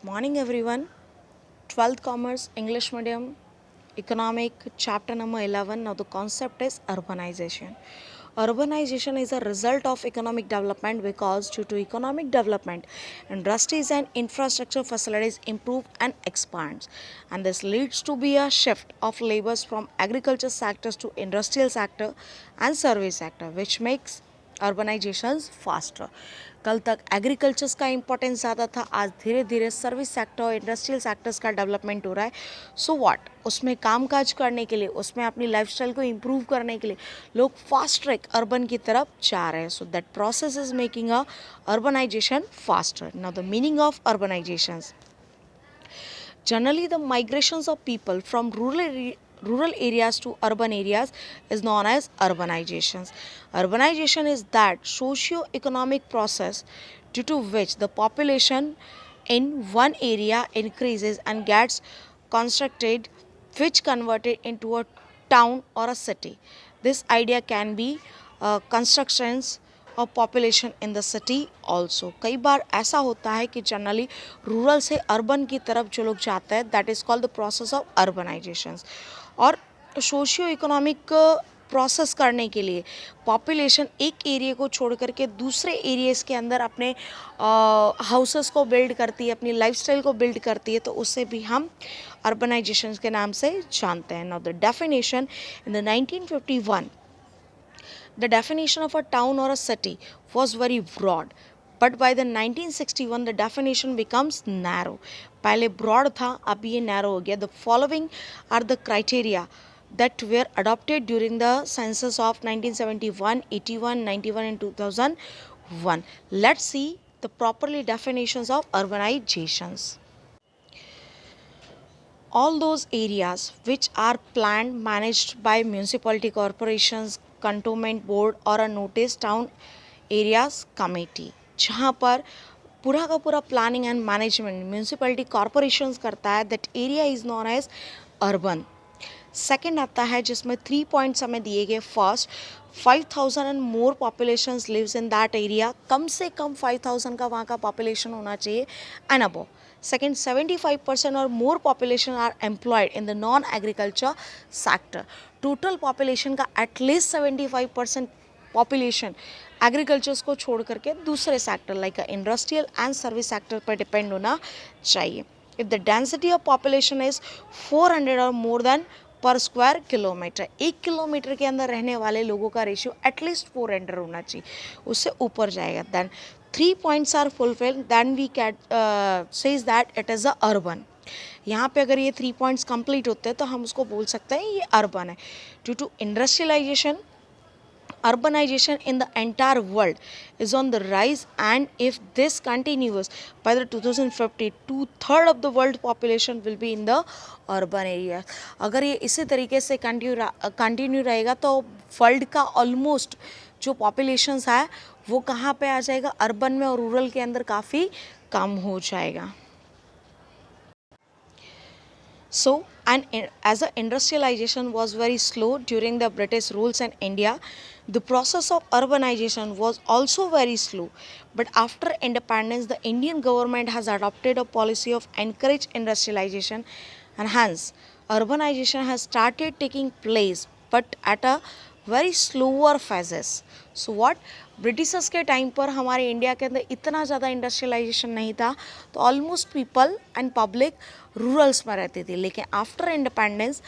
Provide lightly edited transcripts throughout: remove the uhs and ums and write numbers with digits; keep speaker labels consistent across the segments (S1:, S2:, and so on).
S1: Morning everyone. 12th Commerce English Medium Economic chapter number 11. Now the concept is urbanization. Urbanization is a result of economic development because due to economic development, industries and infrastructure facilities improve and expand, and this leads to be a shift of labors from agriculture sectors to industrial sector and service sector, which makes urbanisations faster. कल तक agricultures का importance ज़्यादा था, आज धीरे धीरे service sector और industrial sectors का डेवलपमेंट हो रहा है. सो व्हाट, उसमें कामकाज करने के लिए, उसमें अपनी लाइफस्टाइल को इम्प्रूव करने के लिए लोग फास्ट ट्रैक अर्बन की तरफ जा रहे हैं. So that process is making a urbanization faster. Now the meaning of urbanizations. Generally, the migrations of people from rural areas to urban areas is known as urbanizations. Urbanization is that socio-economic process due to which the population in one area increases and gets constructed, which converted into a town or a city. This idea can be constructions और population in the city also. कई बार ऐसा होता है कि generally rural से urban की तरफ जो लोग जाते हैं, that is called the process of urbanisations. और सोशियो इकोनॉमिक प्रोसेस करने के लिए पॉपुलेशन एक एरिया को छोड़ करके दूसरे एरियाज़ के अंदर अपने हाउसेस को बिल्ड करती है, अपनी लाइफस्टाइल को बिल्ड करती है, तो उससे भी हम अर्बनाइजेशन के नाम से जानते हैं. Now the definition in the 1951, the definition of a town or a city was very broad, but by the 1961 the definition becomes narrow. पहले broad था, अब ये narrow हो गया. The following are the criteria that were adopted during the census of 1971, 81, 91 and 2001. Let's see the properly definitions of urbanizations. All those areas which are planned, managed by municipality corporations, cantonment board or a notice town areas committee, जहाँ पर पूरा का पूरा planning and management municipality corporations करता है, that area is known as urban. Second आता है जिसमें 3 पॉइंट्स हमें दिए गए. First, 5,000 and more populations lives in that area. कम से कम 5,000 का वहाँ का पॉपुलेशन होना चाहिए and above. Second, 75% or more population are employed in the non-agriculture sector. Total population का at least 75% population agriculture को छोड़ करके दूसरे sector like industrial and service sector पर depend होना चाहिए. If the density of population is 400 or more than पर square kilometre, 1 kilometre के अंदर रहने वाले लोगों का रेशियो एटलीस्ट 400 होना चाहिए, उससे ऊपर जाएगा. Then 3 points are fulfil, then we can says that it is a urban. यहाँ पे अगर ये 3 पॉइंट्स कंप्लीट होते हैं तो हम उसको बोल सकते हैं ये अर्बन है. Due to industrialization, urbanization in the entire world is on the rise, and if this continues by the 2050, 2/3 of the world population will be in the urban area. अगर ये इसी तरीके से कंटिन्यू रहेगा तो वर्ल्ड का almost जो populations है वो कहाँ पे आ जाएगा, अर्बन में, और रूरल के अंदर काफ़ी कम हो जाएगा. So, as the industrialization was very slow during the British rules in India, the process of urbanization was also very slow. But after independence, the Indian government has adopted a policy of encourage industrialization, and hence urbanization has started taking place, but at a very slower phases. So what, Britishers के time पर हमारे India के अंदर इतना ज़्यादा industrialisation नहीं था, तो almost people and public rulers में रहती थी. लेकिन आफ्टर इंडिपेंडेंस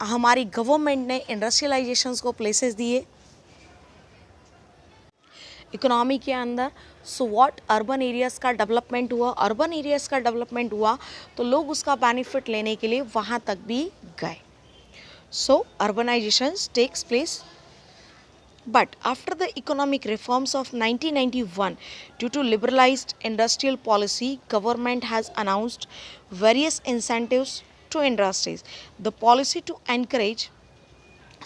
S1: हमारी गवर्नमेंट ने इंडस्ट्रियलाइजेशंस को प्लेसेस दिए इकोनॉमी के अंदर. सो व्हाट, अर्बन एरियाज़ का डेवलपमेंट हुआ. अर्बन एरियाज़ का डेवलपमेंट हुआ तो लोग उसका बेनिफिट लेने के लिए वहाँ तक भी गए. So urbanization takes place. But after the economic reforms of 1991, due to liberalized industrial policy, government has announced various incentives to industries. The policy to encourage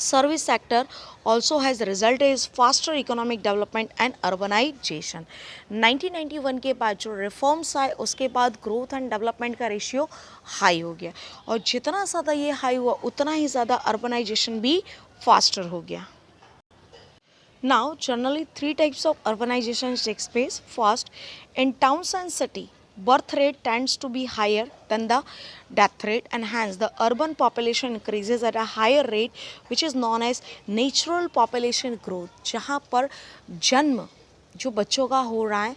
S1: service sector also has resulted in faster economic development and urbanization. 1991 के बाद जो reforms आए उसके बाद growth and development का ratio high हो गया, और जितना ज़्यादा ये हाई हुआ उतना ही ज़्यादा अर्बनाइजेशन भी फास्टर हो गया. Now, generally 3 types of urbanization takes place. First, in towns and city, birth rate tends to be higher than the death rate, and hence the urban population increases at a higher rate, which is known as natural population growth. जहाँ पर जन्म जो बच्चों का हो रहा है,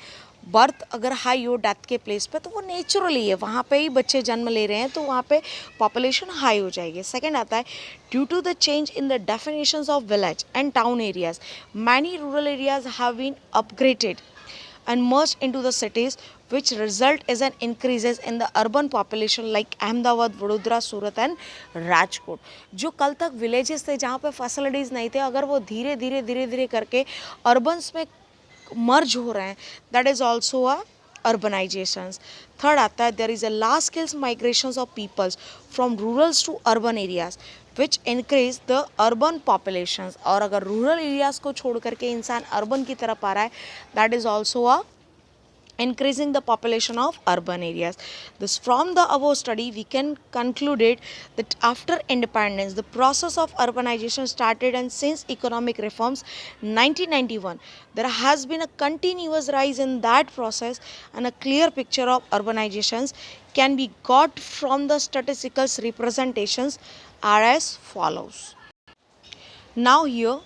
S1: birth अगर हाई हो डेथ के प्लेस पे, तो वो नेचुरली है, वहाँ पे ही बच्चे जन्म ले रहे हैं, तो वहाँ पे पॉपुलेशन हाई हो जाएगी. सेकेंड आता है due to the change in the definitions of village and town areas, many rural areas have been upgraded and merged into the cities, which result is an increases in the urban population like Ahmedabad, Vadodara, Surat and Rajkot. जो कल तक villages थे जहाँ पे facilities नहीं थे, अगर वो धीरे धीरे करके अर्बन्स में मर्ज हो रहे हैं, that is also a urbanizations. Third आता है there is a large scale migrations of peoples from rurals to urban areas which increase the urban populations. और अगर रूरल एरियाज को छोड़ करके इंसान अर्बन की तरफ आ रहा है, that is also a increasing the population of urban areas. This, from the above study, we can conclude it that after independence, the process of urbanization started, and since economic reforms 1991, there has been a continuous rise in that process, and a clear picture of urbanizations can be got from the statistical representations are as follows. Now here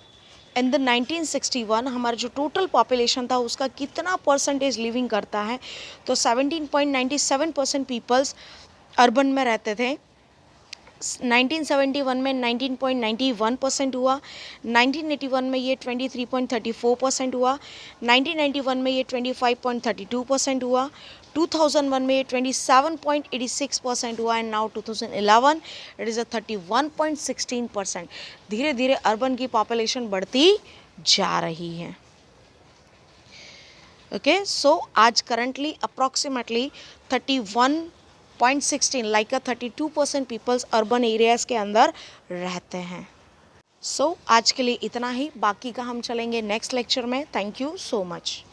S1: in the 1961 हमारा जो total population था उसका कितना percentage living करता है, तो 17.97% peoples urban में रहते थे. 1971 में 19.91% हुआ, 1981 में ये 23.34% हुआ, 1991 में ये 25.32% हुआ, 2001 में ये 27.86% हुआ, एंड नाउ 2011 इट इज़ अ 31.16%. धीरे धीरे अर्बन की पॉपुलेशन बढ़ती जा रही है. ओके, सो आज currently approximately 31.16 like a 32% peoples urban areas के अंदर रहते हैं. सो आज के लिए इतना ही, बाकी का हम चलेंगे नेक्स्ट लेक्चर में. Thank you so much.